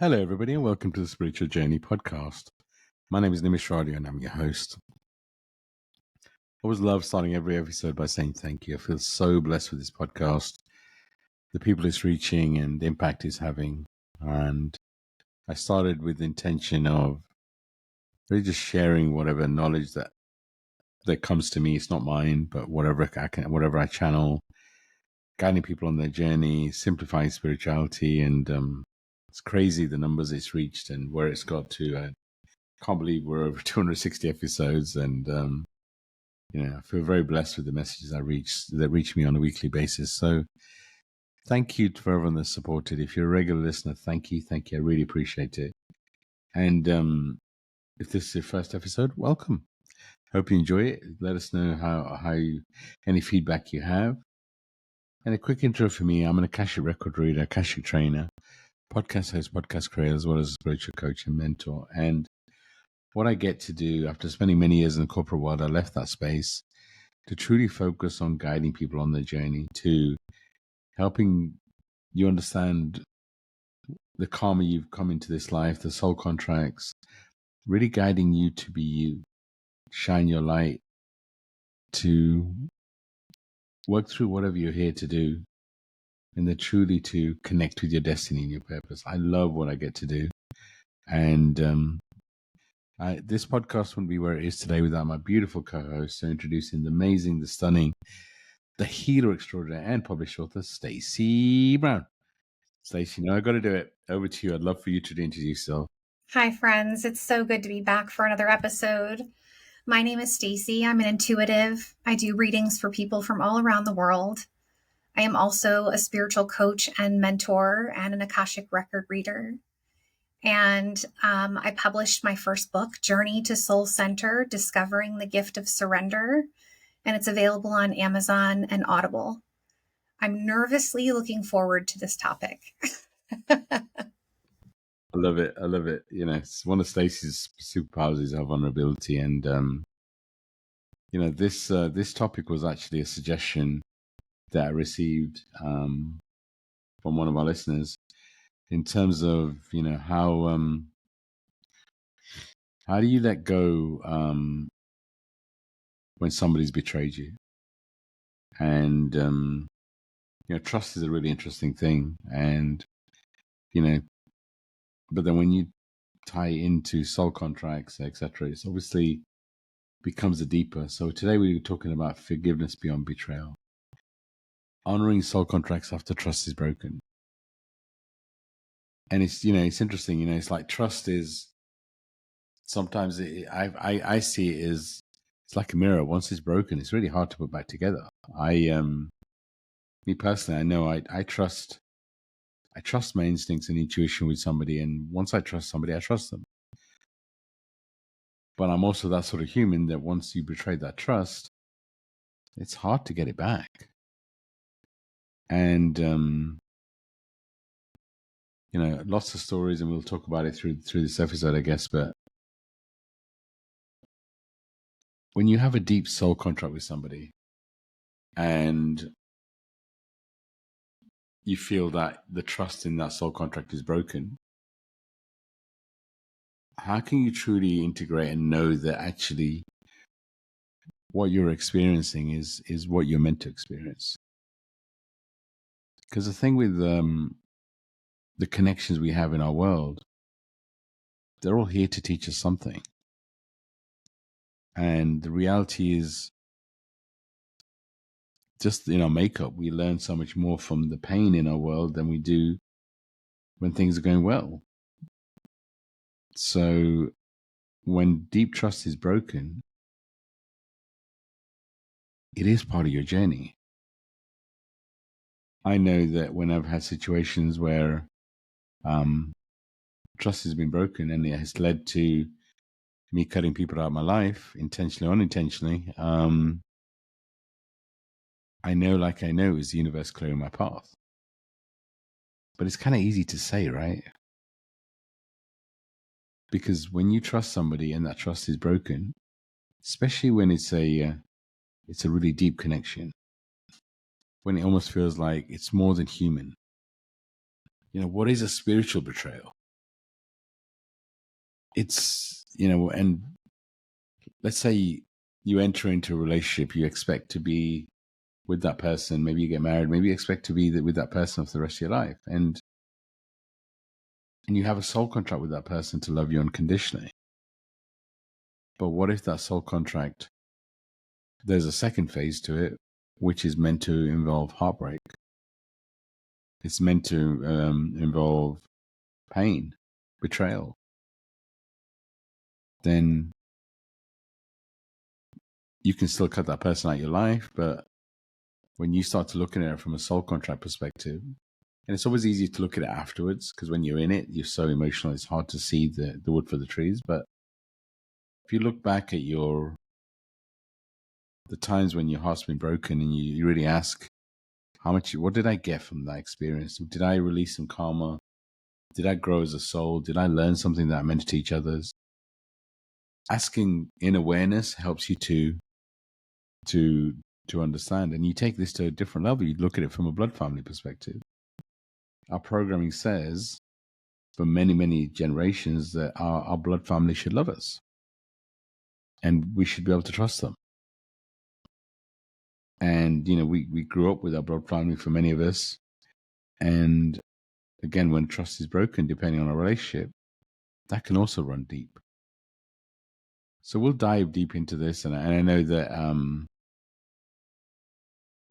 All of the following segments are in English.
Hello, everybody, and welcome to the Spiritual Journey podcast. My name is Nimesh and I'm your host. I always love starting every episode by saying thank you. I feel so blessed with this podcast, the people it's reaching, and the impact it's having. And I started with the intention of really just sharing whatever knowledge that comes to me. It's not mine, but whatever I channel, guiding people on their journey, simplifying spirituality, and it's crazy the numbers it's reached and where it's got to. Can't believe we're over 260 episodes, and I feel very blessed with the messages that reach me on a weekly basis. So thank you for everyone that's supported. If you're a regular listener, thank you. I really appreciate it. And if this is your first episode, welcome. Hope you enjoy it. Let us know any feedback you have. And a quick intro for me: I'm an Akashic record reader, Akashic trainer, podcast host, podcast creator, as well as a spiritual coach and mentor. And what I get to do after spending many years in the corporate world, I left that space to truly focus on guiding people on their journey, to helping you understand the karma you've come into this life, the soul contracts, really guiding you to be you, shine your light, to work through whatever you're here to do, and then truly to connect with your destiny and your purpose. I love what I get to do. And this podcast wouldn't be where it is today without my beautiful co-host. So introducing the amazing, the stunning, the healer extraordinaire and published author, Stacey Brown. Stacey, I got to do it. Over to you. I'd love for you to introduce yourself. Hi, friends. It's so good to be back for another episode. My name is Stacey. I'm an intuitive. I do readings for people from all around the world. I am also a spiritual coach and mentor and an Akashic record reader. And I published my first book, Journey to Soul Center, Discovering the Gift of Surrender. And it's available on Amazon and Audible. I'm nervously looking forward to this topic. I love it. It's one of Stacey's superpowers is her vulnerability. And, this topic was actually a suggestion that I received from one of our listeners in terms of, how do you let go when somebody's betrayed you? And, trust is a really interesting thing. And, but then when you tie into soul contracts, etc., it's obviously becomes a deeper. So today we were talking about forgiveness beyond betrayal, honoring soul contracts after trust is broken. And it's interesting. It's like trust is sometimes I see it as it's like a mirror. Once it's broken, it's really hard to put back together. Me personally, I know I trust my instincts and intuition with somebody, and once I trust somebody, I trust them. But I'm also that sort of human that once you betray that trust, it's hard to get it back. And lots of stories, and we'll talk about it through this episode, I guess. But when you have a deep soul contract with somebody, and you feel that the trust in that soul contract is broken, how can you truly integrate and know that actually what you're experiencing is what you're meant to experience? Because the thing with the connections we have in our world, they're all here to teach us something. And the reality is, just in our makeup, we learn so much more from the pain in our world than we do when things are going well. So when deep trust is broken, it is part of your journey. I know that when I've had situations where trust has been broken and it has led to me cutting people out of my life, intentionally or unintentionally, I know is the universe clearing my path. But it's kind of easy to say, right? Because when you trust somebody and that trust is broken, especially when it's a really deep connection, when it almost feels like it's more than human. What is a spiritual betrayal? it's, and let's say you enter into a relationship, you expect to be with that person, maybe you get married, maybe you expect to be with that person for the rest of your life. And you have a soul contract with that person to love you unconditionally. But what if that soul contract, there's a second phase to it, which is meant to involve heartbreak? It's meant to involve pain, betrayal. Then you can still cut that person out of your life, but when you start to look at it from a soul contract perspective, and it's always easy to look at it afterwards, because when you're in it, you're so emotional, it's hard to see the wood for the trees. But if you look back at the times when your heart's been broken, and you really ask, what did I get from that experience? Did I release some karma? Did I grow as a soul? Did I learn something that I meant to teach others? Asking in awareness helps you to understand. And you take this to a different level. You look at it from a blood family perspective. Our programming says for many, many generations that our blood family should love us. And we should be able to trust them. And, we grew up with our blood family for many of us. And again, when trust is broken, depending on our relationship, that can also run deep. So we'll dive deep into this. And I know that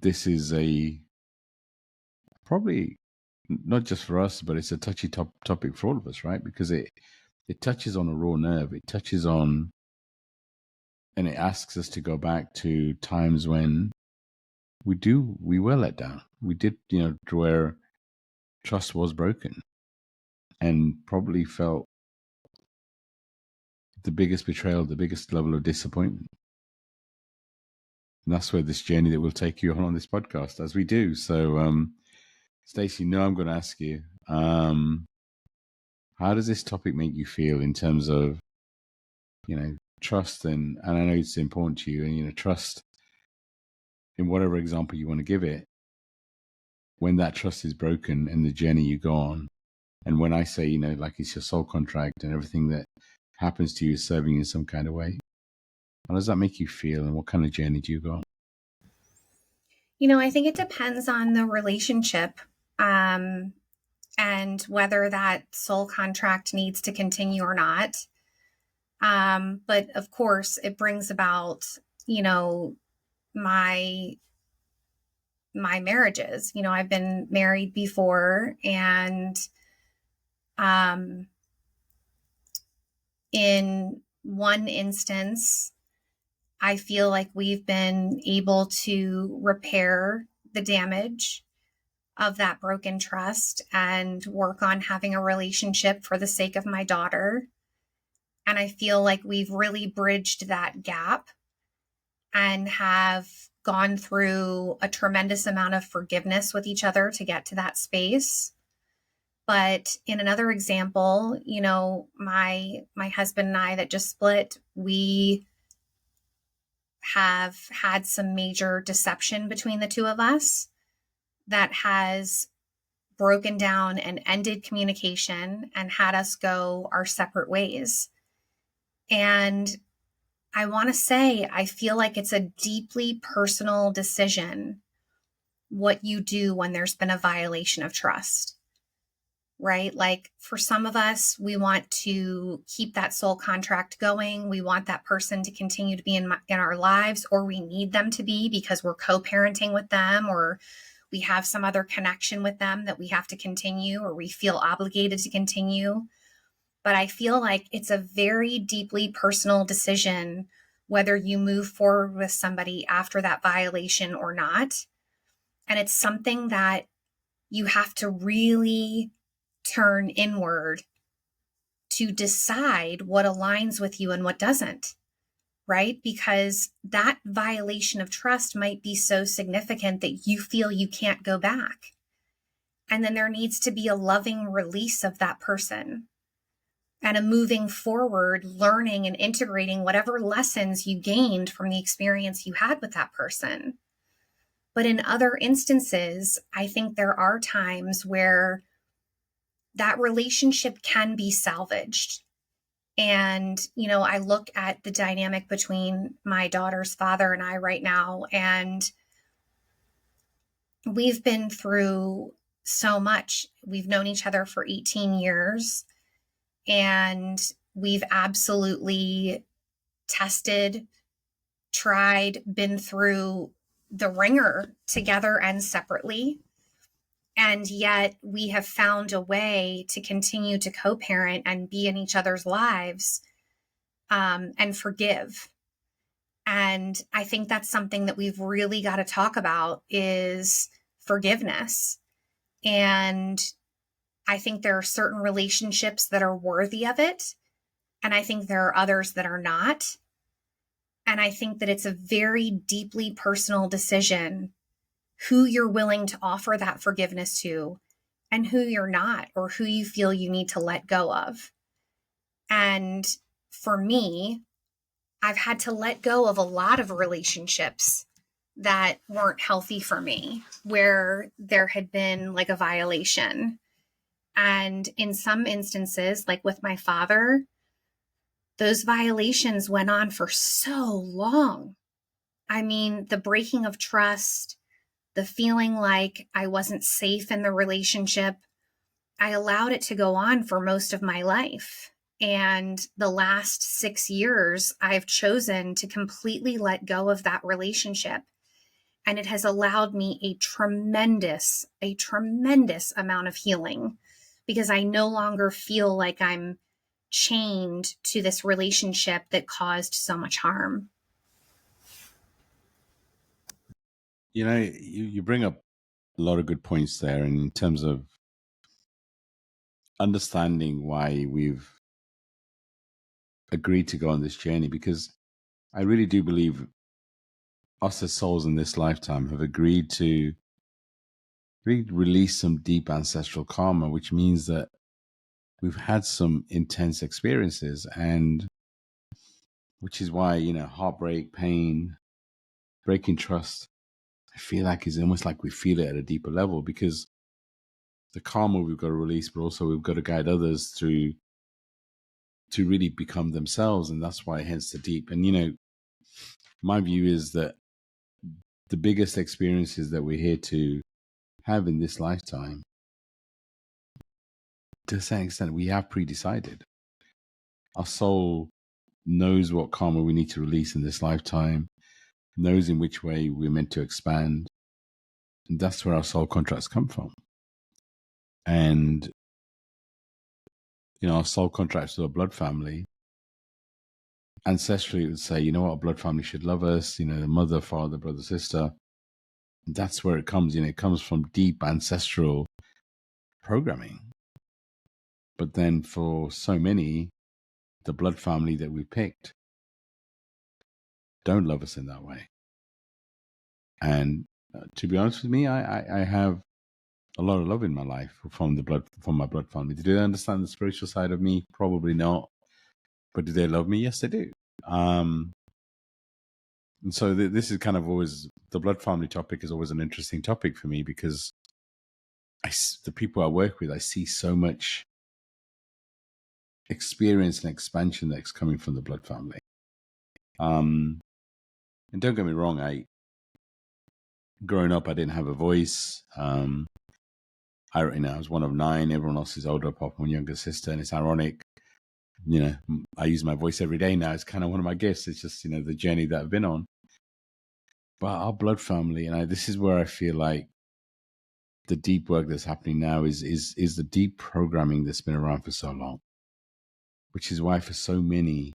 this is probably not just for us, but it's a touchy topic for all of us, right? Because it touches on a raw nerve. It touches on, and it asks us to go back to times when we were let down. We did, where trust was broken, and probably felt the biggest betrayal, the biggest level of disappointment. And that's where this journey that we'll take you on this podcast, as we do. So, Stacey, I'm going to ask you, how does this topic make you feel in terms of, trust? And I know it's important to you, and, trust in whatever example you want to give it, when that trust is broken and the journey you go on. And when I say, like it's your soul contract and everything that happens to you is serving you in some kind of way, how does that make you feel, and what kind of journey do you go on? I think it depends on the relationship, and whether that soul contract needs to continue or not. But of course, it brings about, my marriages. I've been married before, and in one instance, I feel like we've been able to repair the damage of that broken trust and work on having a relationship for the sake of my daughter. And I feel like we've really bridged that gap and have gone through a tremendous amount of forgiveness with each other to get to that space. But in another example, my husband and I that just split, we have had some major deception between the two of us that has broken down and ended communication and had us go our separate ways. And I want to say, I feel like it's a deeply personal decision what you do when there's been a violation of trust, right? Like for some of us, we want to keep that soul contract going. We want that person to continue to be in our lives, or we need them to be because we're co-parenting with them, or we have some other connection with them that we have to continue, or we feel obligated to continue. But I feel like it's a very deeply personal decision whether you move forward with somebody after that violation or not. And it's something that you have to really turn inward to decide what aligns with you and what doesn't, right? Because that violation of trust might be so significant that you feel you can't go back. And then there needs to be a loving release of that person and a moving forward, learning and integrating whatever lessons you gained from the experience you had with that person. But in other instances, I think there are times where that relationship can be salvaged And, I look at the dynamic between my daughter's father and I right now, and we've been through so much. We've known each other for 18 years, and we've absolutely tested, tried, been through the ringer together and separately. And yet we have found a way to continue to co-parent and be in each other's lives, and forgive. And I think that's something that we've really got to talk about is forgiveness. And I think there are certain relationships that are worthy of it. And I think there are others that are not. And I think that it's a very deeply personal decision who you're willing to offer that forgiveness to and who you're not, or who you feel you need to let go of. And for me, I've had to let go of a lot of relationships that weren't healthy for me, where there had been like a violation. And in some instances, like with my father, those violations went on for so long. I mean, the breaking of trust, the feeling like I wasn't safe in the relationship, I allowed it to go on for most of my life. And the last 6 years, I've chosen to completely let go of that relationship. And it has allowed me a tremendous amount of healing, because I no longer feel like I'm chained to this relationship that caused so much harm. You bring up a lot of good points there in terms of understanding why we've agreed to go on this journey, because I really do believe us as souls in this lifetime have agreed to really release some deep ancestral karma, which means that we've had some intense experiences, and which is why, heartbreak, pain, breaking trust, I feel like is almost like we feel it at a deeper level, because the karma we've got to release, but also we've got to guide others through to really become themselves. And that's why hence the deep. And, my view is that the biggest experiences that we're here to have in this lifetime, to a certain extent, we have pre-decided. Our soul knows what karma we need to release in this lifetime, knows in which way we're meant to expand. And that's where our soul contracts come from. And, our soul contracts to a blood family, ancestrally it would say, what, a blood family should love us, the mother, father, brother, sister. And that's where it comes. It comes from deep ancestral programming. But then for so many, the blood family that we picked don't love us in that way. And to be honest with me, I have a lot of love in my life from my blood family. Do they understand the spiritual side of me? Probably not. But do they love me? Yes, they do. And so this is kind of always, the blood family topic is always an interesting topic for me, because the people I work with, I see so much experience and expansion that's coming from the blood family. And don't get me wrong, growing up, I didn't have a voice. I was one of 9. Everyone else is older, apart from my younger sister, and it's ironic. I use my voice every day now. It's kind of one of my gifts. It's just, the journey that I've been on. But our blood family, and this is where I feel like the deep work that's happening now is the deep programming that's been around for so long, which is why for so many,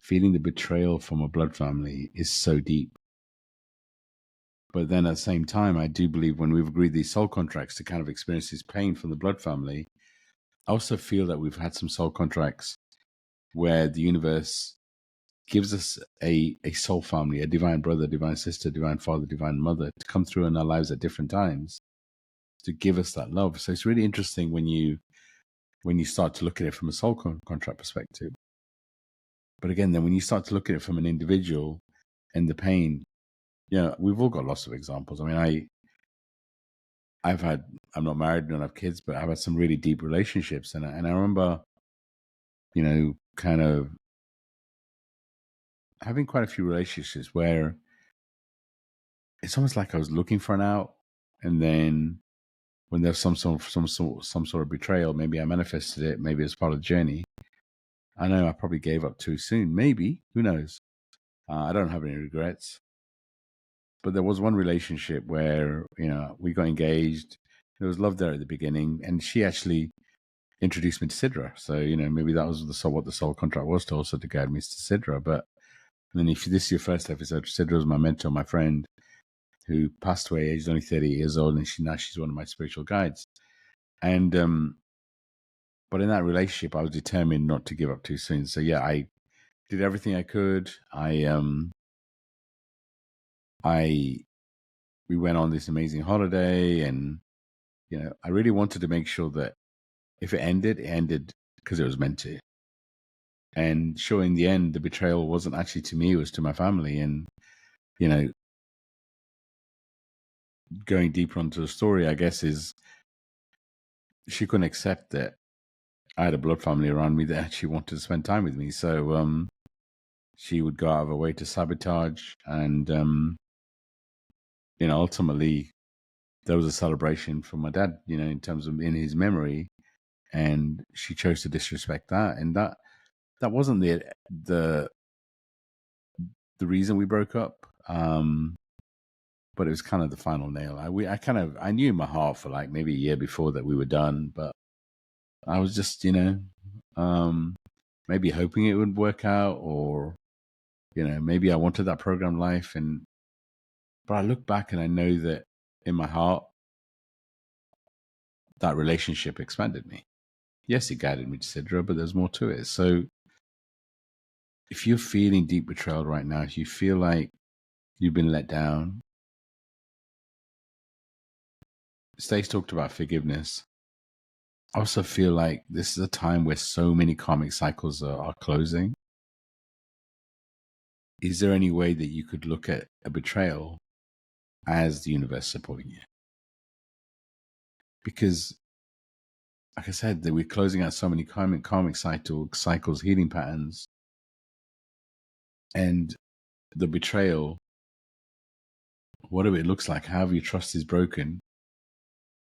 feeling the betrayal from a blood family is so deep. But then at the same time, I do believe when we've agreed these soul contracts to kind of experience this pain from the blood family, I also feel that we've had some soul contracts where the universe gives us a soul family, a divine brother, divine sister, divine father, divine mother, to come through in our lives at different times to give us that love. So it's really interesting when you start to look at it from a soul contract perspective. But again, then when you start to look at it from an individual and the pain, we've all got lots of examples. I mean, I'm not married, don't have kids, but I've had some really deep relationships. And I remember, kind of having quite a few relationships where it's almost like I was looking for an out, and then when there's some sort of betrayal, maybe I manifested it, maybe it's part of the journey. I know I probably gave up too soon. Maybe, who knows? I don't have any regrets. But there was one relationship where, we got engaged. There was love there at the beginning, and she actually introduced me to Sidra. So, maybe that was what the soul contract was to also to guide me to Sidra. But then if this is your first episode, Sidra was my mentor, my friend, who passed away aged only 30 years old, and she's one of my spiritual guides. And but in that relationship, I was determined not to give up too soon. So yeah, I did everything I could. We went on this amazing holiday, and I really wanted to make sure that if it ended because it was meant to. And sure, in the end, the betrayal wasn't actually to me; it was to my family. And going deeper onto the story, I guess, is she couldn't accept that I had a blood family around me that actually wanted to spend time with me. So she would go out of her way to sabotage, and ultimately there was a celebration for my dad, in terms of in his memory, and she chose to disrespect that, and that wasn't the reason we broke up. But it was kind of the final nail. I knew in my heart for like maybe a year before that we were done, but I was just, maybe hoping it would work out, or, maybe I wanted that program life. But I look back and I know that in my heart, that relationship expanded me. Yes, it guided me to Sidra, but there's more to it. So if you're feeling deep betrayal right now, if you feel like you've been let down, Stace talked about forgiveness. I also feel like this is a time where so many karmic cycles are closing. Is there any way that you could look at a betrayal as the universe supporting you? Because, like I said, that we're closing out so many karmic cycles, healing patterns, and the betrayal, whatever it looks like, however your trust is broken,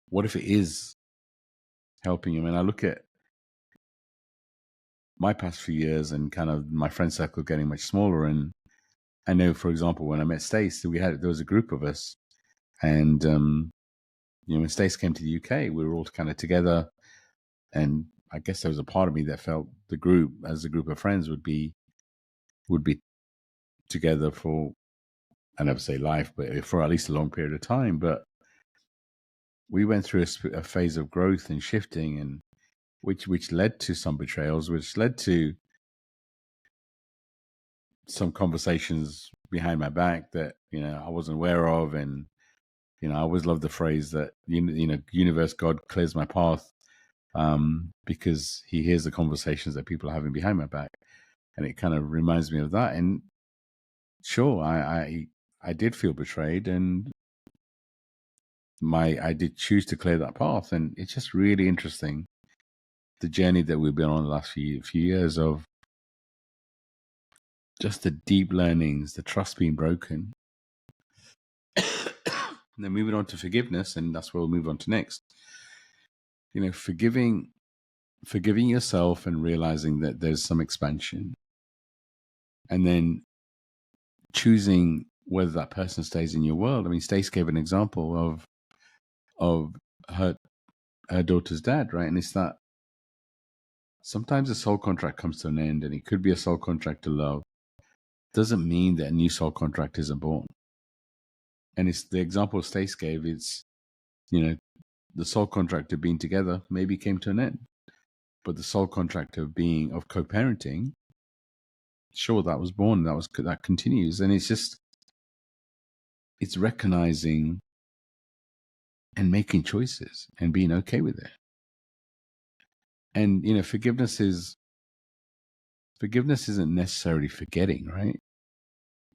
what if it is helping you? And I look at my past few years and kind of my friend circle getting much smaller, and I know, for example, when I met Stace, there was a group of us, and when Stace came to the UK, we were all kind of together, and I guess there was a part of me that felt the group, as a group of friends, would be together for, I never say life, but for at least a long period of time. But we went through a phase of growth and shifting, and which led to some betrayals, which led to some conversations behind my back that I wasn't aware of. And I always love the phrase that universe, God clears my path, because he hears the conversations that people are having behind my back, and it kind of reminds me of that. And sure, I did feel betrayed, and I did choose to clear that path. And it's just really interesting, the journey that we've been on the last few years, of just the deep learnings, the trust being broken. And then moving on to forgiveness, and that's where we'll move on to next. Forgiving yourself and realizing that there's some expansion, and then choosing whether that person stays in your world. I mean, Stace gave an example of her daughter's dad, right? And it's that sometimes a soul contract comes to an end, and it could be a soul contract to love. Doesn't mean that a new soul contract isn't born. And it's the example Stace gave. It's, the soul contract of being together maybe came to an end, but the soul contract of co-parenting, sure, that was born. That continues. And it's recognizing and making choices and being okay with it. And forgiveness isn't necessarily forgetting, right?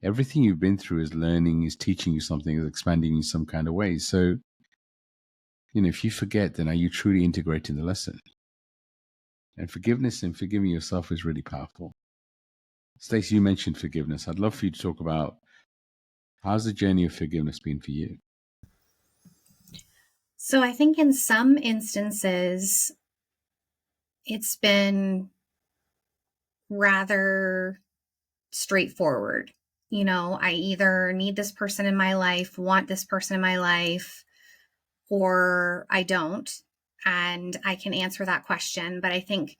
Everything you've been through is learning, is teaching you something, is expanding you some kind of way. So, if you forget, then are you truly integrating the lesson? And forgiveness and forgiving yourself is really powerful. Stacey, you mentioned forgiveness. I'd love for you to talk about how's the journey of forgiveness been for you? So I think in some instances, it's been rather straightforward. You know, I either need this person in my life, want this person in my life, or I don't. And I can answer that question. But I think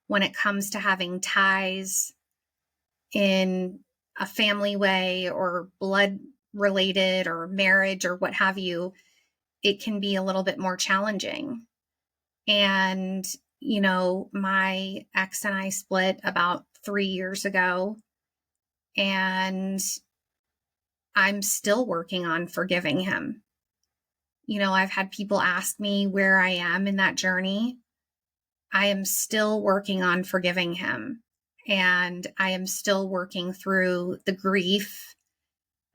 when it comes to having ties in a family way or blood related or marriage or what have you, it can be a little bit more challenging. And, you know, my ex and I split about 3 years ago, and I'm still working on forgiving him. You know, I've had people ask me where I am in that journey. I am still working on forgiving him. And I am still working through the grief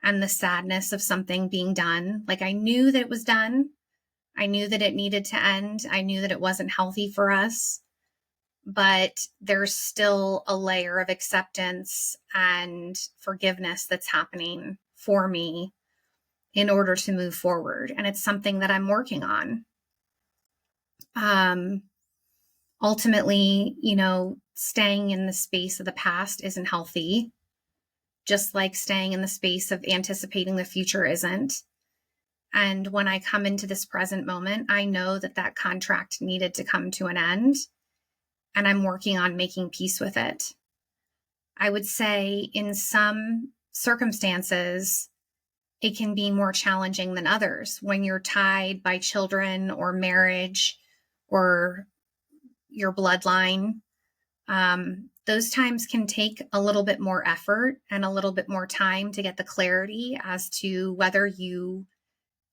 and the sadness of something being done. Like, I knew that it was done. I knew that it needed to end. I knew that it wasn't healthy for us. But there's still a layer of acceptance and forgiveness that's happening for me in order to move forward. And it's something that I'm working on. Ultimately, you know, staying in the space of the past isn't healthy, just like staying in the space of anticipating the future isn't. And when I come into this present moment, I know that that contract needed to come to an end, and I'm working on making peace with it. I would say in some circumstances, it can be more challenging than others when you're tied by children or marriage or your bloodline. Those times can take a little bit more effort and a little bit more time to get the clarity as to whether you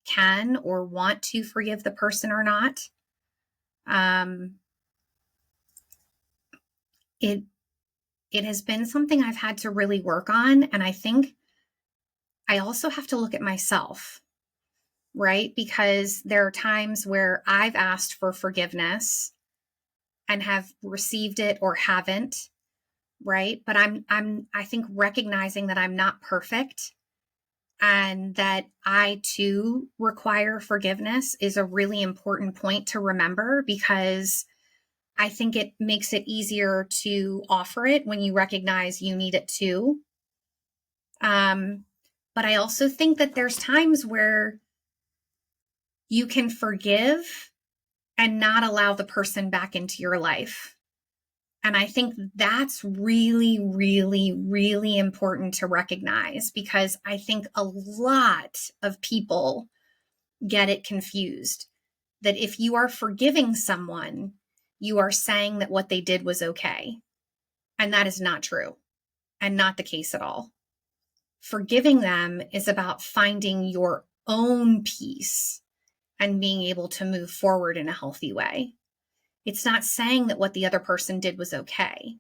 can or want to forgive the person or not. It has been something I've had to really work on. And I think I also have to look at myself, right? Because there are times where I've asked for forgiveness and have received it or haven't, right? But I think recognizing that I'm not perfect and that I too require forgiveness is a really important point to remember, because I think it makes it easier to offer it when you recognize you need it too. But I also think that there's times where you can forgive and not allow the person back into your life. And I think that's really, really, really important to recognize, because I think a lot of people get it confused that if you are forgiving someone, you are saying that what they did was okay. And that is not true and not the case at all. Forgiving them is about finding your own peace and being able to move forward in a healthy way. It's not saying that what the other person did was okay.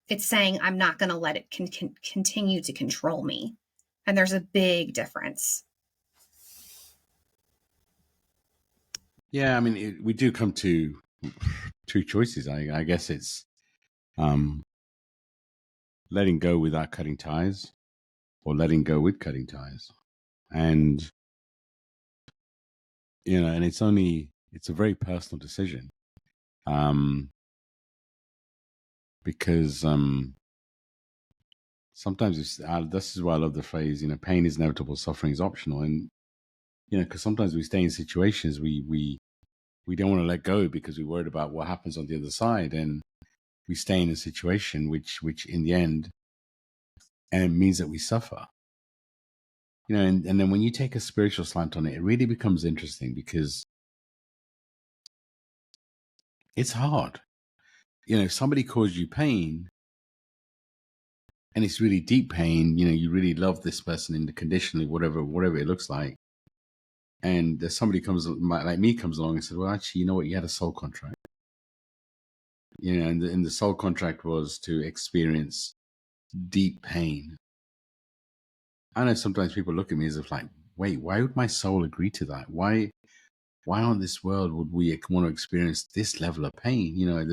It's saying I'm not going to let it continue to control me. And there's a big difference. Yeah, I mean, we do come to two choices. I guess it's letting go without cutting ties, or letting go with cutting ties. And, you know, and it's a very personal decision. Because sometimes this is why I love the phrase, you know, pain is inevitable, suffering is optional. And, you know, because sometimes we stay in situations we don't want to let go because we're worried about what happens on the other side. And we stay in a situation which in the end, and it means that we suffer. You know, and then when you take a spiritual slant on it, it really becomes interesting, because it's hard. You know, if somebody caused you pain, and it's really deep pain, you know, you really love this person unconditionally, whatever it looks like. And somebody like me comes along and said, well, actually, you know what? You had a soul contract. You know, and the soul contract was to experience deep pain. I know sometimes people look at me as if like, wait, why would my soul agree to that? Why on this world would we want to experience this level of pain? You know,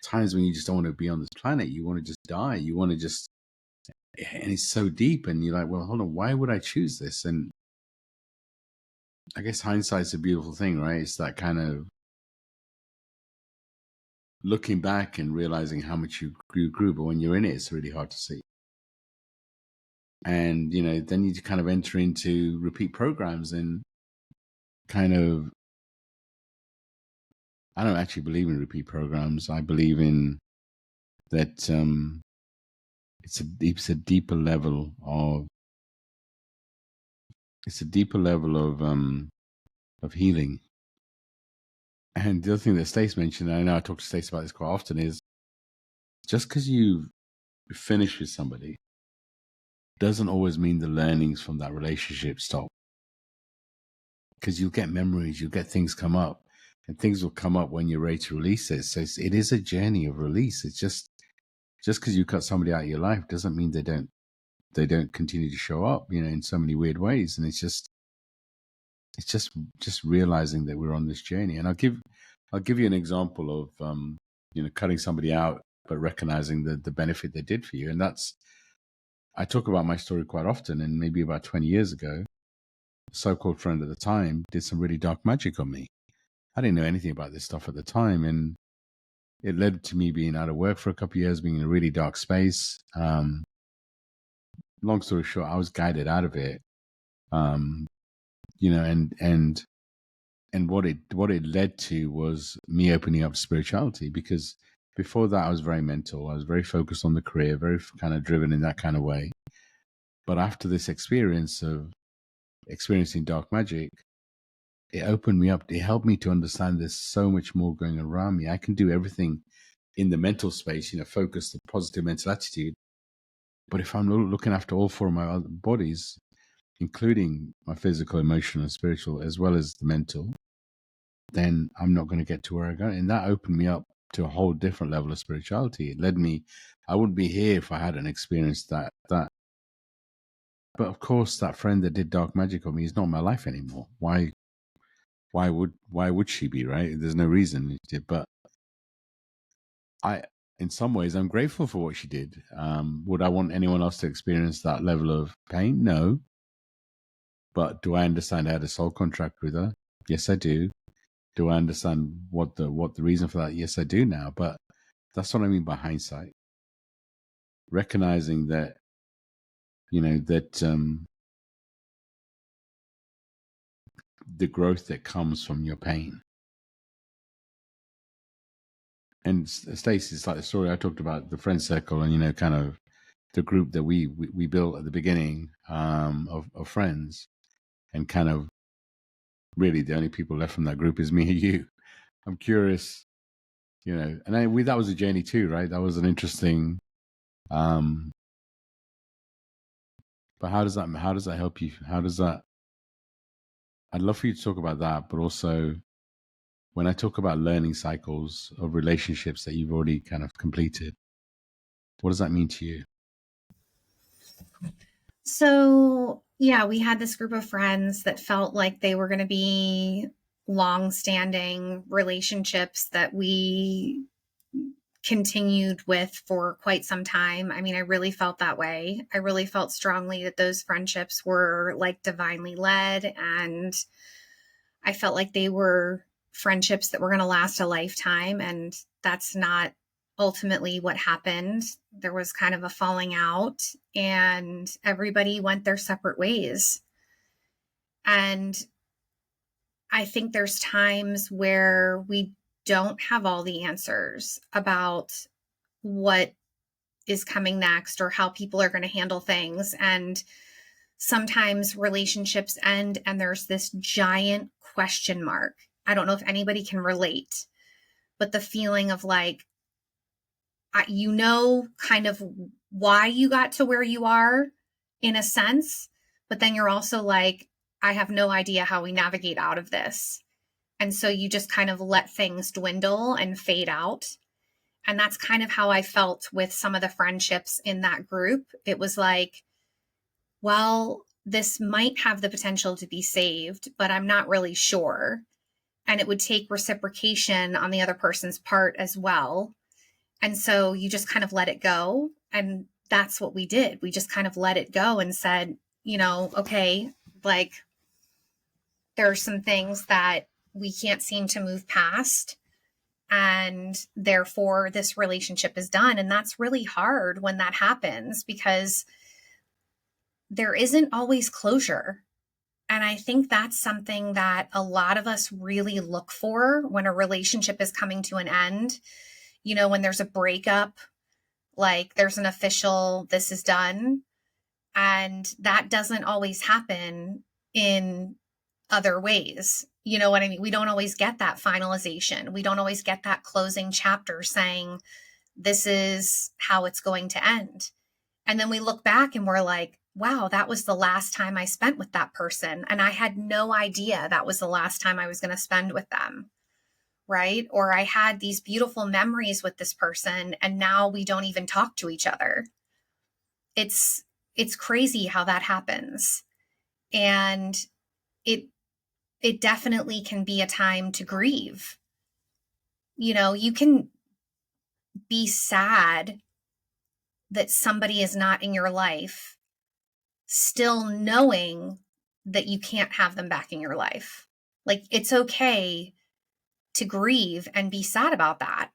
times when you just don't want to be on this planet. You want to just die. You want to just, and it's so deep. And you're like, well, hold on, why would I choose this? And I guess hindsight's a beautiful thing, right? It's that kind of looking back and realizing how much you grew. But when you're in it, it's really hard to see. And, then you kind of enter into repeat programs and kind of, I don't actually believe in repeat programs. I believe in that it's a deeper level of healing. And the other thing that Stacey mentioned, and I know I talk to Stacey about this quite often, is just because you finish with somebody doesn't always mean the learnings from that relationship stop. Because you'll get memories, you'll get things come up, and things will come up when you're ready to release it. So it is a journey of release. It's just because you cut somebody out of your life doesn't mean they don't continue to show up, in so many weird ways. And it's just realizing that we're on this journey. And I'll give you an example of cutting somebody out, but recognizing the benefit they did for you. And I talk about my story quite often. And maybe about 20 years ago, a so-called friend at the time did some really dark magic on me. I didn't know anything about this stuff at the time, and it led to me being out of work for a couple of years, being in a really dark space. Long story short, I was guided out of it. And what it led to was me opening up to spirituality, because before that I was very mental. I was very focused on the career, very kind of driven in that kind of way. But after this experience of experiencing dark magic, it opened me up. It helped me to understand there's so much more going around me. I can do everything in the mental space, focus the positive mental attitude. But if I'm looking after all four of my other bodies, including my physical, emotional, and spiritual, as well as the mental, then I'm not going to get to where I go. And that opened me up to a whole different level of spirituality. It led me, I wouldn't be here if I hadn't experienced that. But of course, that friend that did dark magic on me is not my life anymore. Why would she be, right? There's no reason. But in some ways, I'm grateful for what she did. Would I want anyone else to experience that level of pain? No. But do I understand I had a soul contract with her? Yes, I do. Do I understand what the reason for that? Yes, I do now. But that's what I mean by hindsight. Recognizing that, the growth that comes from your pain. And Stacey, it's like the story I talked about, the friend circle, and kind of the group that we built at the beginning of friends, and kind of really the only people left from that group is me and you. I'm curious, and that was a journey too, right? That was an interesting. But how does that help you? How does that? I'd love for you to talk about that, but also when I talk about learning cycles of relationships that you've already kind of completed, what does that mean to you? So, yeah, we had this group of friends that felt like they were going to be long-standing relationships that we continued with for quite some time. I mean, I really felt that way. I really felt strongly that those friendships were like divinely led, and I felt like they were friendships that were going to last a lifetime. And that's not ultimately what happened. There was kind of a falling out, and everybody went their separate ways. And I think there's times where we don't have all the answers about what is coming next or how people are going to handle things. And sometimes relationships end and there's this giant question mark. I don't know if anybody can relate, but the feeling of like, kind of why you got to where you are in a sense, but then you're also like, I have no idea how we navigate out of this. And so you just kind of let things dwindle and fade out. And that's kind of how I felt with some of the friendships in that group. It was like, well, this might have the potential to be saved, but I'm not really sure. And it would take reciprocation on the other person's part as well. And so you just kind of let it go. And that's what we did. We just kind of let it go and said, okay, like there are some things that we can't seem to move past. And therefore, this relationship is done. And that's really hard when that happens because there isn't always closure. And I think that's something that a lot of us really look for when a relationship is coming to an end. When there's a breakup, like there's an official, this is done. And that doesn't always happen in other ways. You know what I mean? We don't always get that finalization. We don't always get that closing chapter saying, this is how it's going to end. And then we look back and we're like, wow, that was the last time I spent with that person. And I had no idea that was the last time I was going to spend with them. Right? Or I had these beautiful memories with this person and now we don't even talk to each other. It's crazy how that happens. And it definitely can be a time to grieve. You can be sad that somebody is not in your life, still knowing that you can't have them back in your life. Like, it's okay to grieve and be sad about that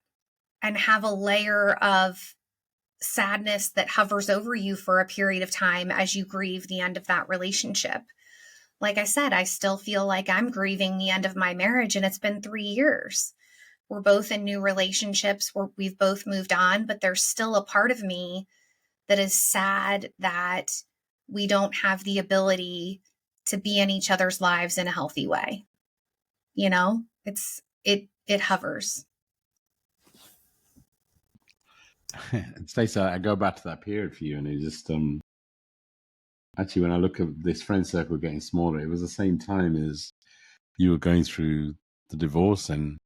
and have a layer of sadness that hovers over you for a period of time as you grieve the end of that relationship. Like I said, I still feel like I'm grieving the end of my marriage, and it's been 3 years. We're both in new relationships where we've both moved on, but there's still a part of me that is sad that we don't have the ability to be in each other's lives in a healthy way. It hovers. And Stacey, I go back to that period for you, and it just actually, when I look at this friend circle getting smaller, it was the same time as you were going through the divorce, and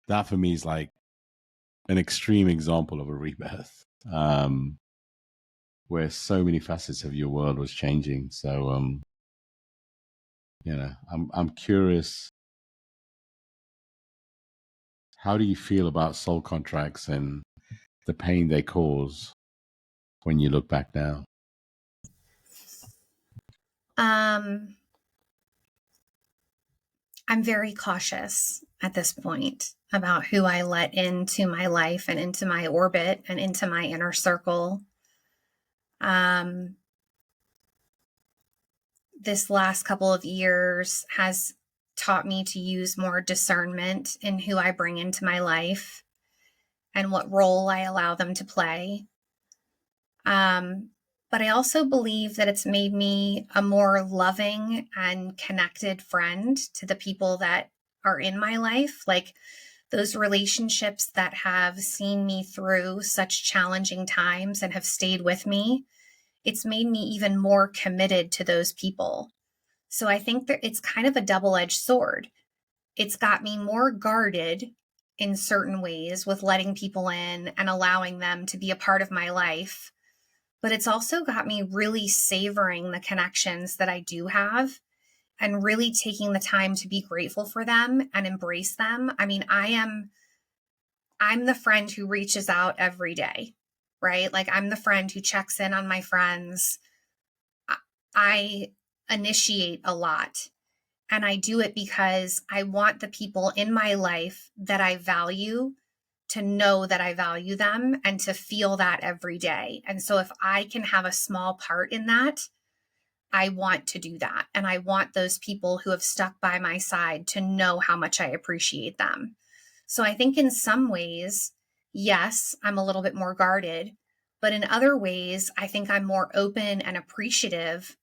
that for me is like an extreme example of a rebirth, where so many facets of your world was changing. So, I'm curious, how do you feel about soul contracts and the pain they cause when you look back now? I'm very cautious at this point about who I let into my life and into my orbit and into my inner circle. This last couple of years has taught me to use more discernment in who I bring into my life and what role I allow them to play. But I also believe that it's made me a more loving and connected friend to the people that are in my life. Like those relationships that have seen me through such challenging times and have stayed with me, it's made me even more committed to those people. So I think that it's kind of a double-edged sword. It's got me more guarded in certain ways with letting people in and allowing them to be a part of my life. But it's also got me really savoring the connections that I do have and really taking the time to be grateful for them and embrace them. I mean, I'm the friend who reaches out every day, right? Like I'm the friend who checks in on my friends. I initiate a lot, and I do it because I want the people in my life that I value to know that I value them and to feel that every day. And so if I can have a small part in that, I want to do that. And I want those people who have stuck by my side to know how much I appreciate them. So I think in some ways, yes, I'm a little bit more guarded, but in other ways, I think I'm more open and appreciative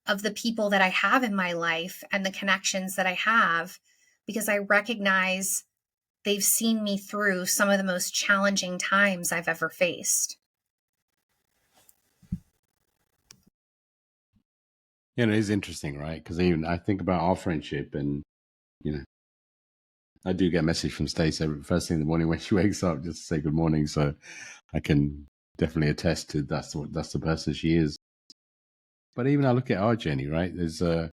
of the people that I have in my life and the connections that I have, because I recognize they've seen me through some of the most challenging times I've ever faced. It is interesting, right? Because even I think about our friendship, and I do get a message from Stacey first thing in the morning when she wakes up just to say good morning. So I can definitely attest to that's the person she is. But even I look at our journey, right? I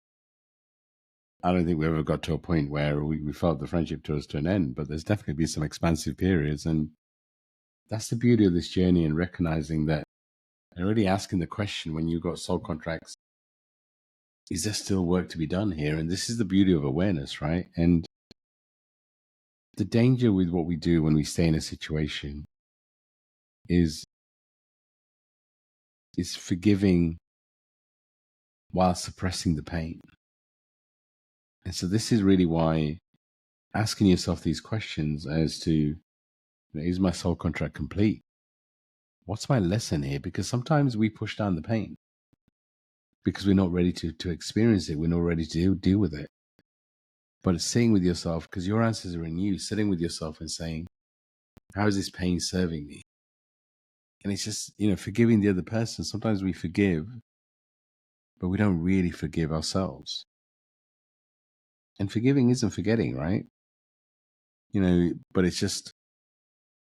don't think we ever got to a point where we felt the friendship to us to an end, but there's definitely been some expansive periods. And that's the beauty of this journey, and recognizing that and really asking the question when you've got soul contracts, is there still work to be done here? And this is the beauty of awareness, right? And the danger with what we do when we stay in a situation is forgiving while suppressing the pain. And so this is really why asking yourself these questions as to, you know, is my soul contract complete? What's my lesson here? Because sometimes we push down the pain because we're not ready to experience it. We're not ready to deal with it. But it's sitting with yourself, because your answers are in you, sitting with yourself and saying, how is this pain serving me? And it's just, you know, forgiving the other person. Sometimes we forgive, but we don't really forgive ourselves. And forgiving isn't forgetting, right? You know, but it's just,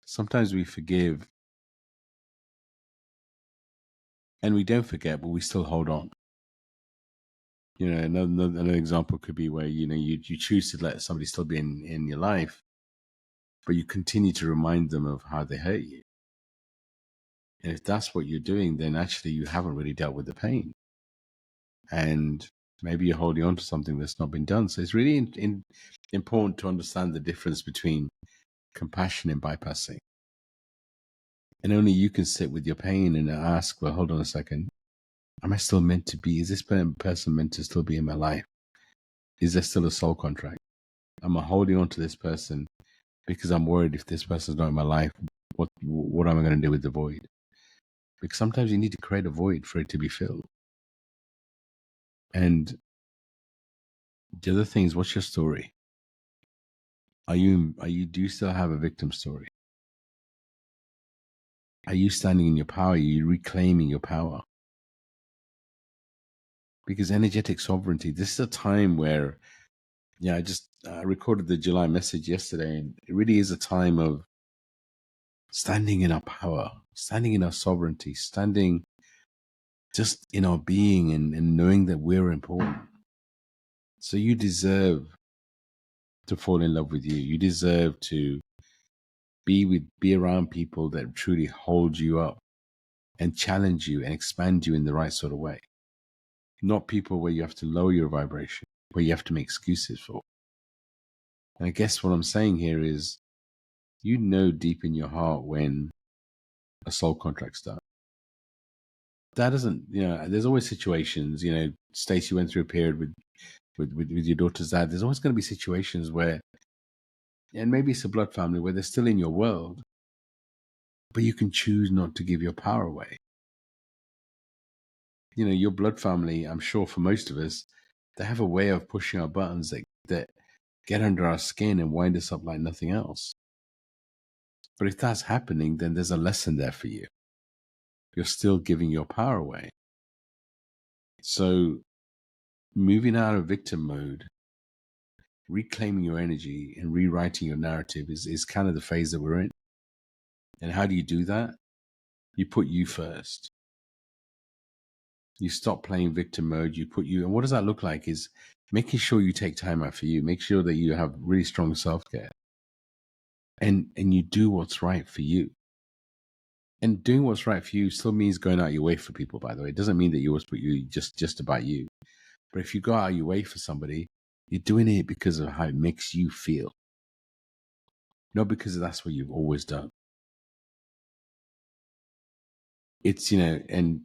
sometimes we forgive and we don't forget, but we still hold on. You know, another example could be where, you know, you choose to let somebody still be in your life, but you continue to remind them of how they hurt you. And if that's what you're doing, then actually you haven't really dealt with the pain. And maybe you're holding on to something that's not been done. So it's really important to understand the difference between compassion and bypassing. And only you can sit with your pain and ask, well, hold on a second. Am I still meant to be? Is this person meant to still be in my life? Is there still a soul contract? Am I holding on to this person because I'm worried if this person's not in my life, what am I going to do with the void? Because sometimes you need to create a void for it to be filled. And the other thing is, what's your story? Do you still have a victim story? Are you standing in your power? Are you reclaiming your power? Because energetic sovereignty, this is a time where, yeah, I recorded the July message yesterday, and it really is a time of standing in our power, standing in our sovereignty, standing just in our being and knowing that we're important. So you deserve to fall in love with you. You deserve to be around people that truly hold you up and challenge you and expand you in the right sort of way. Not people where you have to lower your vibration, where you have to make excuses for. And I guess what I'm saying here is, you know deep in your heart when a soul contract's done. That doesn't, you know, there's always situations, you know, Stacey went through a period with your daughter's dad. There's always going to be situations where, and maybe it's a blood family, where they're still in your world, but you can choose not to give your power away. You know, your blood family, I'm sure for most of us, they have a way of pushing our buttons that get under our skin and wind us up like nothing else. But if that's happening, then there's a lesson there for you. You're still giving your power away. So moving out of victim mode, reclaiming your energy and rewriting your narrative is kind of the phase that we're in. And how do you do that? You put you first. You stop playing victim mode. You put you, and what does that look like? Is making sure you take time out for you. Make sure that you have really strong self-care. And you do what's right for you. And doing what's right for you still means going out your way for people, by the way. It doesn't mean that you always put you just about you. But if you go out your way for somebody, you're doing it because of how it makes you feel. Not because that's what you've always done. It's, you know, and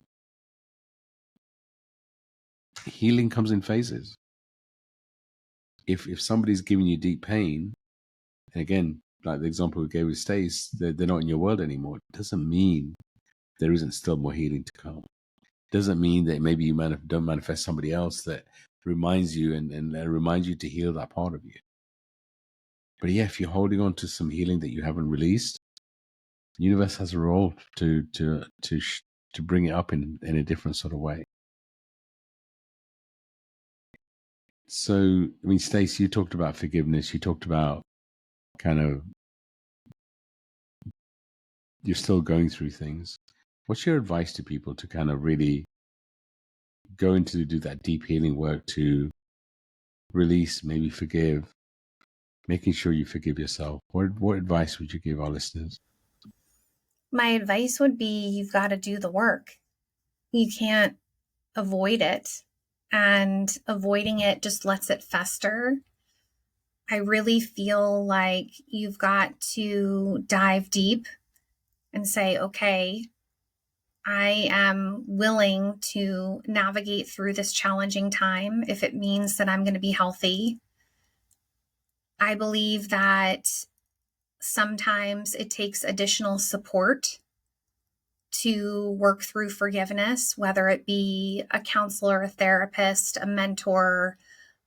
healing comes in phases. If somebody's giving you deep pain, and again, like the example we gave with Stace, they're not in your world anymore. It doesn't mean there isn't still more healing to come. It doesn't mean that maybe you don't manifest somebody else that reminds you and reminds you to heal that part of you. But yeah, if you're holding on to some healing that you haven't released, the universe has a role to bring it up in a different sort of way. So, I mean, Stacey, you talked about forgiveness. You talked about kind of, you're still going through things. What's your advice to people to kind of really go into do that deep healing work, to release, maybe forgive, making sure you forgive yourself? What advice would you give our listeners? My advice would be you've got to do the work. You can't avoid it, and avoiding it just lets it fester. I really feel like you've got to dive deep and say, okay, I am willing to navigate through this challenging time if it means that I'm going to be healthy. I believe that sometimes it takes additional support to work through forgiveness, whether it be a counselor, a therapist, a mentor,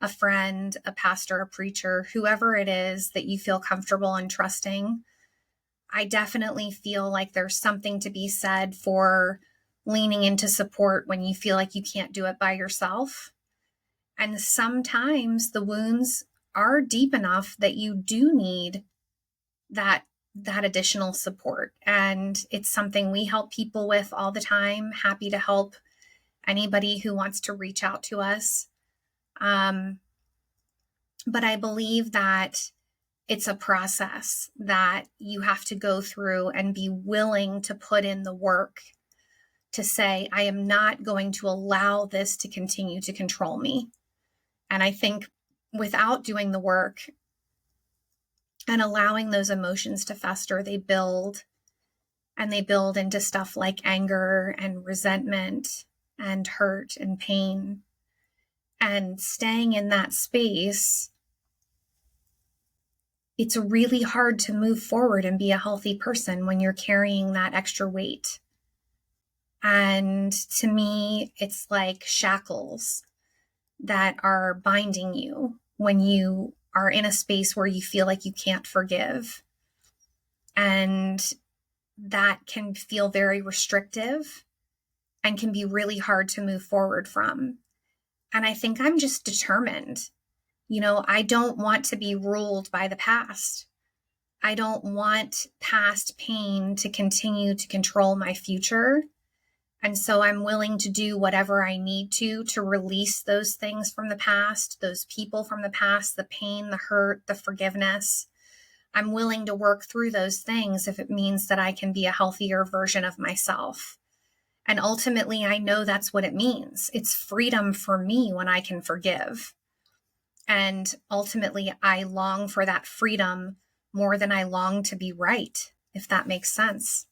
a friend, a pastor, a preacher, whoever it is that you feel comfortable and trusting. I definitely feel like there's something to be said for leaning into support when you feel like you can't do it by yourself. And sometimes the wounds are deep enough that you do need that additional support. And it's something we help people with all the time. Happy to help anybody who wants to reach out to us. But I believe that it's a process that you have to go through and be willing to put in the work to say, I am not going to allow this to continue to control me. And I think without doing the work and allowing those emotions to fester, they build, and they build into stuff like anger and resentment and hurt and pain. And staying in that space, it's really hard to move forward and be a healthy person when you're carrying that extra weight. And to me, it's like shackles that are binding you when you are in a space where you feel like you can't forgive. And that can feel very restrictive and can be really hard to move forward from. And I think I'm just determined. I don't want to be ruled by the past. I don't want past pain to continue to control my future. And so I'm willing to do whatever I need to release those things from the past, those people from the past, the pain, the hurt, the forgiveness. I'm willing to work through those things if it means that I can be a healthier version of myself. And ultimately, I know that's what it means. It's freedom for me when I can forgive. And ultimately, I long for that freedom more than I long to be right, if that makes sense.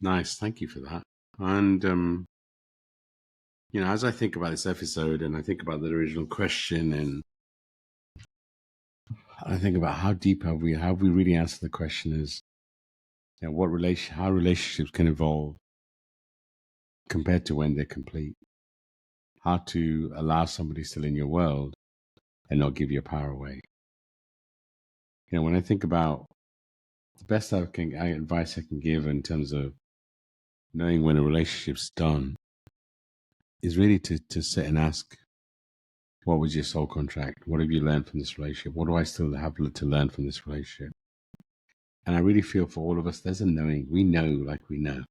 Nice. Thank you for that. And, as I think about this episode and I think about the original question and I think about how deep have we really answered the question is, how relationships can evolve compared to when they're complete. How to allow somebody still in your world and not give your power away. When I think about the best advice I can give in terms of knowing when a relationship's done is really to sit and ask, what was your soul contract? What have you learned from this relationship? What do I still have to learn from this relationship? And I really feel for all of us, there's a knowing. We know like we know.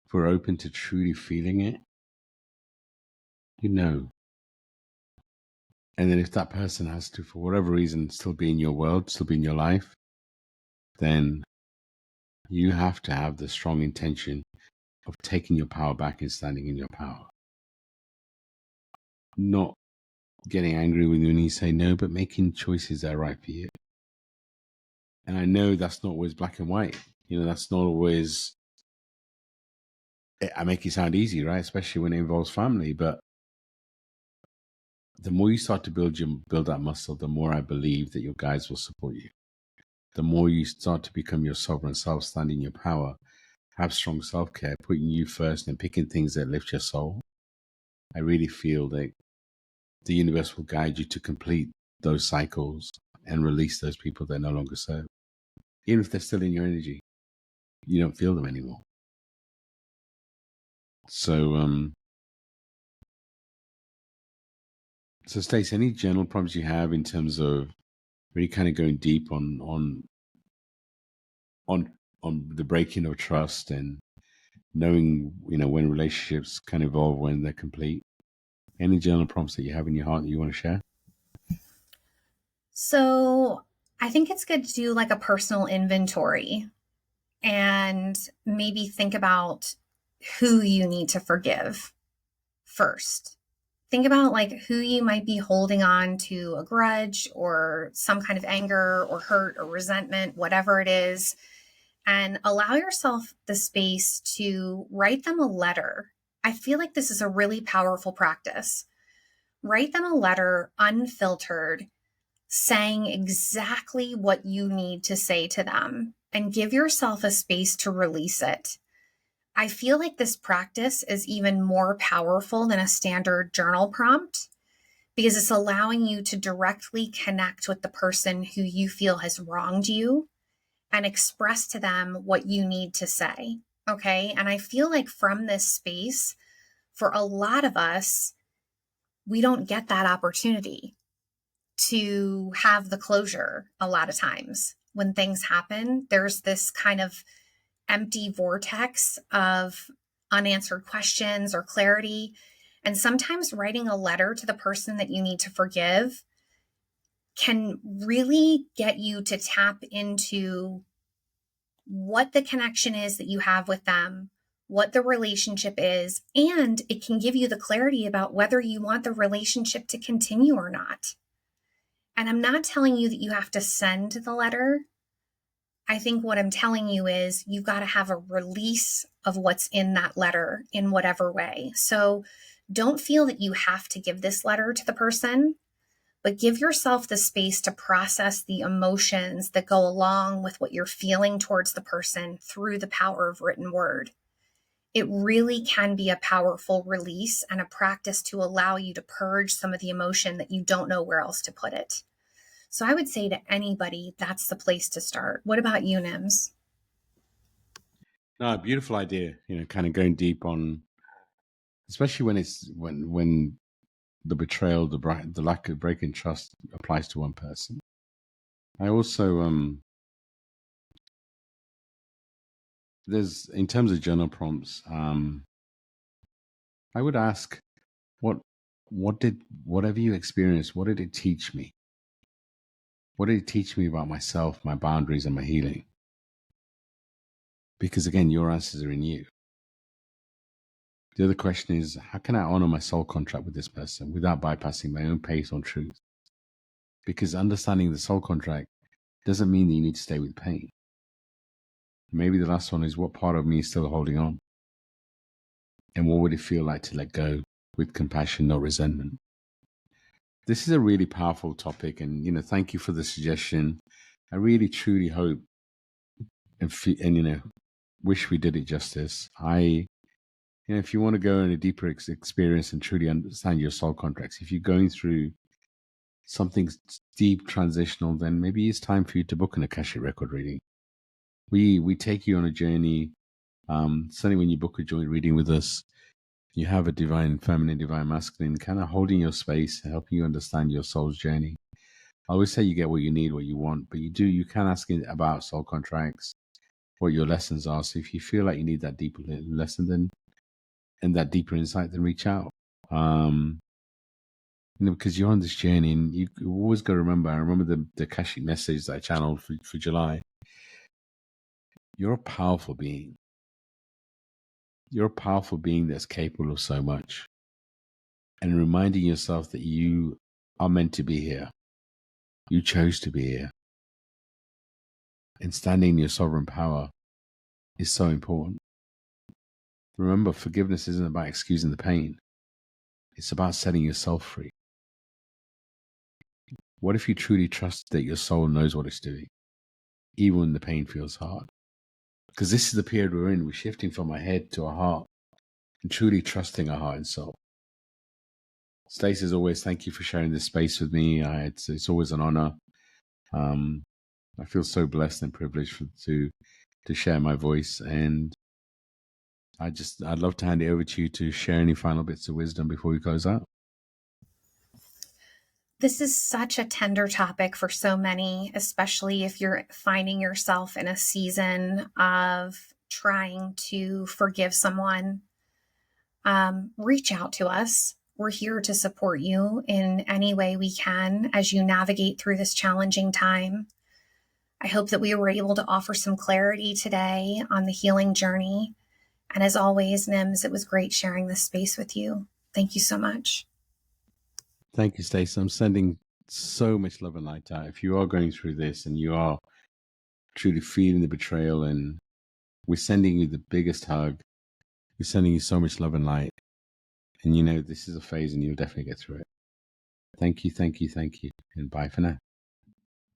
If we're open to truly feeling it, you know. And then if that person has to, for whatever reason, still be in your world, still be in your life, then you have to have the strong intention of taking your power back and standing in your power. Not getting angry with you when you say no, but making choices that are right for you. And I know that's not always black and white. That's not always, I make it sound easy, right? Especially when it involves family. But the more you start to build that muscle, the more I believe that your guides will support you. The more you start to become your sovereign self, stand in your power, have strong self-care, putting you first and picking things that lift your soul. I really feel that the universe will guide you to complete those cycles and release those people that no longer serve. Even if they're still in your energy, you don't feel them anymore. So, Stacey, any general prompts you have in terms of really kind of going deep on the breaking of trust and knowing, when relationships can evolve, when they're complete? Any general prompts that you have in your heart that you want to share? So I think it's good to do like a personal inventory and maybe think about who you need to forgive first. Think about like who you might be holding on to a grudge or some kind of anger or hurt or resentment, whatever it is, and allow yourself the space to write them a letter. I feel like this is a really powerful practice. Write them a letter unfiltered, saying exactly what you need to say to them, and give yourself a space to release it. I feel like this practice is even more powerful than a standard journal prompt because it's allowing you to directly connect with the person who you feel has wronged you and express to them what you need to say. Okay. And I feel like from this space, for a lot of us, we don't get that opportunity to have the closure a lot of times. When things happen, there's this kind of empty vortex of unanswered questions or clarity. And sometimes writing a letter to the person that you need to forgive can really get you to tap into what the connection is that you have with them, what the relationship is, and it can give you the clarity about whether you want the relationship to continue or not. And I'm not telling you that you have to send the letter. I think what I'm telling you is you've got to have a release of what's in that letter in whatever way. So don't feel that you have to give this letter to the person, but give yourself the space to process the emotions that go along with what you're feeling towards the person through the power of written word. It really can be a powerful release and a practice to allow you to purge some of the emotion that you don't know where else to put it. So I would say to anybody, that's the place to start. What about you, Nims? No, beautiful idea. Kind of going deep on, especially when it's when the betrayal, the lack of breaking trust applies to one person. I also there's in terms of journal prompts, I would ask whatever you experienced, what did it teach me? What did it teach me about myself, my boundaries, and my healing? Because again, your answers are in you. The other question is, how can I honor my soul contract with this person without bypassing my own pace or truth? Because understanding the soul contract doesn't mean that you need to stay with pain. Maybe the last one is, what part of me is still holding on? And what would it feel like to let go with compassion, no resentment? This is a really powerful topic, and thank you for the suggestion. I really truly hope and wish we did it justice. If you want to go in a deeper experience and truly understand your soul contracts, if you're going through something deep transitional, then maybe it's time for you to book an Akashic record reading. We take you on a journey. Certainly when you book a joint reading with us, you have a divine feminine, divine masculine kind of holding your space, helping you understand your soul's journey. I always say you get what you need, what you want, but you can ask about soul contracts, what your lessons are. So if you feel like you need that deeper lesson, then and that deeper insight, then reach out. Because you're on this journey, and you always got to remember. I remember the Akashic message that I channeled for July. You're a powerful being. You're a powerful being that's capable of so much. And reminding yourself that you are meant to be here. You chose to be here. And standing in your sovereign power is so important. Remember, forgiveness isn't about excusing the pain. It's about setting yourself free. What if you truly trust that your soul knows what it's doing, even when the pain feels hard? Because this is the period we're in. We're shifting from our head to our heart and truly trusting our heart and soul. Stacey, as always, thank you for sharing this space with me. It's always an honor. I feel so blessed and privileged to share my voice, and I'd love to hand it over to you to share any final bits of wisdom before we close out. This is such a tender topic for so many, especially if you're finding yourself in a season of trying to forgive someone. Reach out to us. We're here to support you in any way we can as you navigate through this challenging time. I hope that we were able to offer some clarity today on the healing journey. And as always, Nims, it was great sharing this space with you. Thank you so much. Thank you, Stacey. I'm sending so much love and light out. If you are going through this and you are truly feeling the betrayal, and we're sending you the biggest hug. We're sending you so much love and light. And this is a phase and you'll definitely get through it. Thank you, thank you, thank you. And bye for now.